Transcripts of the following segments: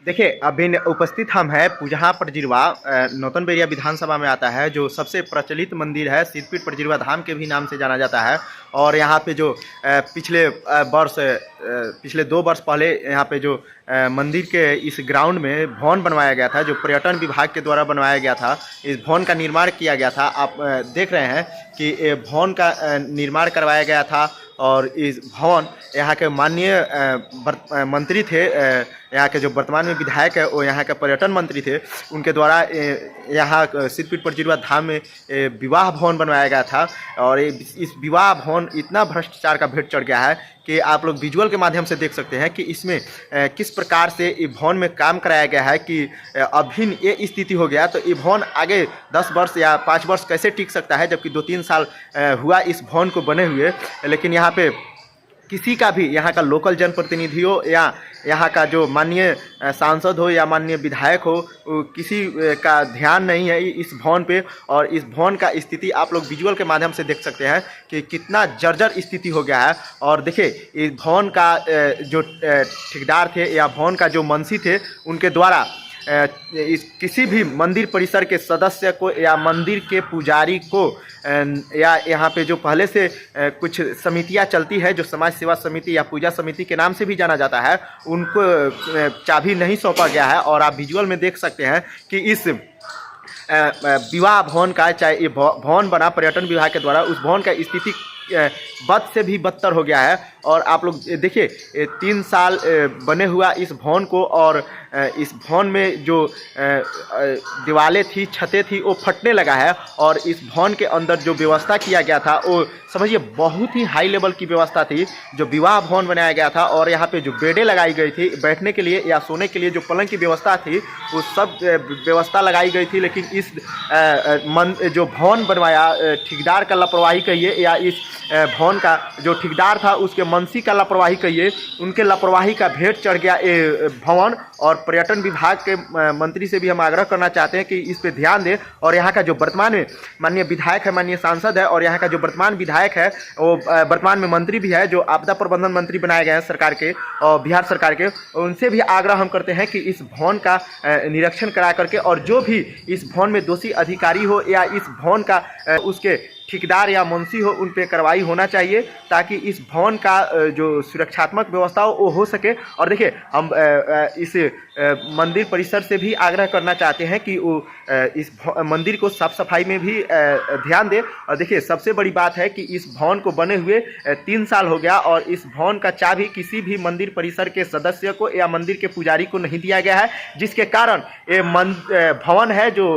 देखिए, अभी उपस्थित हम हैं पूजहा परजिरवा, नौतन बेरिया विधानसभा में आता है, जो सबसे प्रचलित मंदिर है। सिद्धपीठ परजिरवा धाम के भी नाम से जाना जाता है। और यहाँ पे जो पिछले 2 वर्ष पहले यहाँ पे जो मंदिर के इस ग्राउंड में भवन बनवाया गया था, जो पर्यटन विभाग के द्वारा बनवाया गया था। इस भवन का निर्माण किया गया था। आप देख रहे हैं कि भवन का निर्माण करवाया गया था। और इस भवन यहाँ के माननीय मंत्री थे, यहाँ के जो वर्तमान में विधायक है वो यहाँ के पर्यटन मंत्री थे, उनके द्वारा यहाँ सिद्धपीठ परजिरवा धाम में विवाह भवन बनवाया गया था। और इस विवाह भवन इतना भ्रष्टाचार का भेंट चढ़ गया है कि आप लोग विजुअल के माध्यम से देख सकते हैं कि इसमें किस प्रकार से इस भवन में काम कराया गया है कि अभी ये स्थिति हो गया। तो ये भवन आगे 10 वर्ष या 5 वर्ष कैसे टिक सकता है, जबकि 2-3 साल हुआ इस भवन को बने हुए। लेकिन यहाँ पे किसी का भी, यहाँ का लोकल जनप्रतिनिधि हो या यहाँ का जो माननीय सांसद हो या माननीय विधायक हो, किसी का ध्यान नहीं है इस भवन पे। और इस भवन का स्थिति आप लोग विजुअल के माध्यम से देख सकते हैं कि कितना जर्जर स्थिति हो गया है। और देखिए, इस भवन का जो ठेकेदार थे या भवन का जो मंत्री थे, उनके द्वारा किसी भी मंदिर परिसर के सदस्य को या मंदिर के पुजारी को या यहाँ पे जो पहले से कुछ समितियाँ चलती है, जो समाज सेवा समिति या पूजा समिति के नाम से भी जाना जाता है, उनको चाबी नहीं सौंपा गया है। और आप विजुअल में देख सकते हैं कि इस विवाह भवन का, चाहे ये भवन बना पर्यटन विभाग के द्वारा, उस भवन का स्थिति बद से भी बदतर हो गया है। और आप लोग देखिए, 3 साल बने हुआ इस भवन को, और इस भवन में जो दीवारें थी, छतें थी, वो फटने लगा है। और इस भवन के अंदर जो व्यवस्था किया गया था, वो समझिए बहुत ही हाई लेवल की व्यवस्था थी, जो विवाह भवन बनाया गया था। और यहाँ पे जो बेडें लगाई गई थी बैठने के लिए या सोने के लिए, जो पलंग की व्यवस्था थी, वो सब व्यवस्था लगाई गई थी। लेकिन इस जो भवन बनवाया, ठेकेदार का लापरवाही कहिए या इस भवन का जो ठेकेदार था उसके मंत्री का लापरवाही कहिए, उनके लापरवाही का भेंट चढ़ गया ये भवन। और पर्यटन विभाग के मंत्री से भी हम आग्रह करना चाहते हैं कि इस पे ध्यान दें। और यहाँ का जो वर्तमान में माननीय विधायक है, माननीय सांसद है, और यहाँ का जो वर्तमान विधायक है वो वर्तमान में मंत्री भी है, जो आपदा प्रबंधन मंत्री बनाए गए हैं सरकार के और बिहार सरकार के, उनसे भी आग्रह हम करते हैं कि इस भवन का निरीक्षण करा करके, और जो भी इस भवन में दोषी अधिकारी हो या इस भवन का उसके ठेकेदार या मुंशी हो, उन पे कार्रवाई होना चाहिए, ताकि इस भवन का जो सुरक्षात्मक व्यवस्था हो वो हो सके। और देखिए, हम इस मंदिर परिसर से भी आग्रह करना चाहते हैं कि वो इस मंदिर को साफ सफाई में भी ध्यान दे। और देखिए, सबसे बड़ी बात है कि इस भवन को बने हुए 3 साल हो गया, और इस भवन का चाबी किसी भी मंदिर परिसर के सदस्य को या मंदिर के पुजारी को नहीं दिया गया है, जिसके कारण ये भवन है जो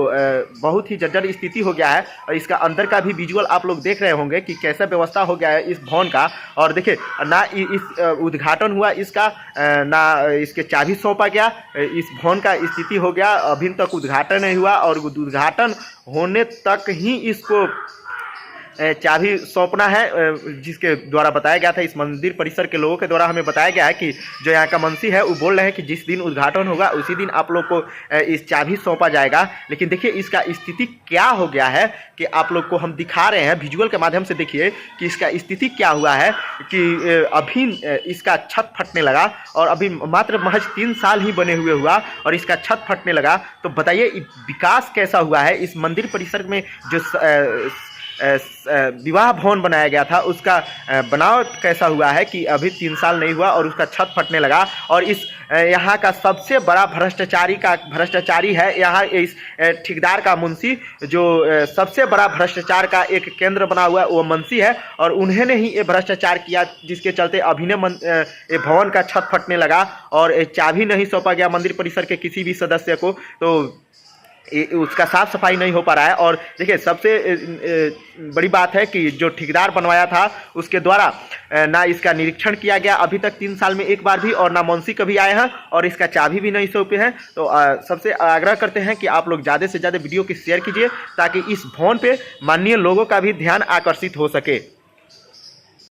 बहुत ही जर्जर स्थिति हो गया है। और इसका अंदर का भी विजुअल आप लोग देख रहे होंगे कि कैसा व्यवस्था हो गया है इस भवन का। और देखिए, ना इस उद्घाटन हुआ इसका, ना इसके चाबी सौंपा गया। इस भवन का स्थिति हो गया, अभी तक उद्घाटन नहीं हुआ, और उद्घाटन होने तक ही इसको चाबी सौंपना है, जिसके द्वारा बताया गया था। इस मंदिर परिसर के लोगों के द्वारा हमें बताया गया है कि जो यहाँ का मंत्री है वो बोल रहे हैं कि जिस दिन उद्घाटन होगा उसी दिन आप लोग को इस चाबी सौंपा जाएगा। लेकिन देखिए, इसका स्थिति क्या हो गया है कि आप लोग को हम दिखा रहे हैं विजुअल के माध्यम से। देखिए कि इसका स्थिति क्या हुआ है कि अभी इसका छत फटने लगा, और अभी मात्र महज 3 साल ही बने हुए हुआ और इसका छत फटने लगा। तो बताइए, विकास कैसा हुआ है इस मंदिर परिसर में? जो विवाह भवन बनाया गया था उसका बनावट कैसा हुआ है कि अभी 3 साल नहीं हुआ और उसका छत फटने लगा। और इस यहाँ का सबसे बड़ा भ्रष्टाचारी है यहाँ इस ठेकेदार का मुंशी, जो सबसे बड़ा भ्रष्टाचार का एक केंद्र बना हुआ है वो मुंशी है। और उन्होंने ही ये भ्रष्टाचार किया, जिसके चलते अभिनय भवन का छत फटने लगा और चाबी नहीं सौंपा गया मंदिर परिसर के किसी भी सदस्य को। तो उसका साफ सफाई नहीं हो पा रहा है। और देखिए, सबसे बड़ी बात है कि जो ठेकेदार बनवाया था उसके द्वारा ना इसका निरीक्षण किया गया अभी तक 3 साल में एक बार भी, और ना मुंशी कभी आए हैं, और इसका चाबी भी नहीं सौंपे हैं। तो सबसे आग्रह करते हैं कि आप लोग ज़्यादा से ज़्यादा वीडियो की शेयर कीजिए, ताकि इस भवन पे माननीय लोगों का भी ध्यान आकर्षित हो सके।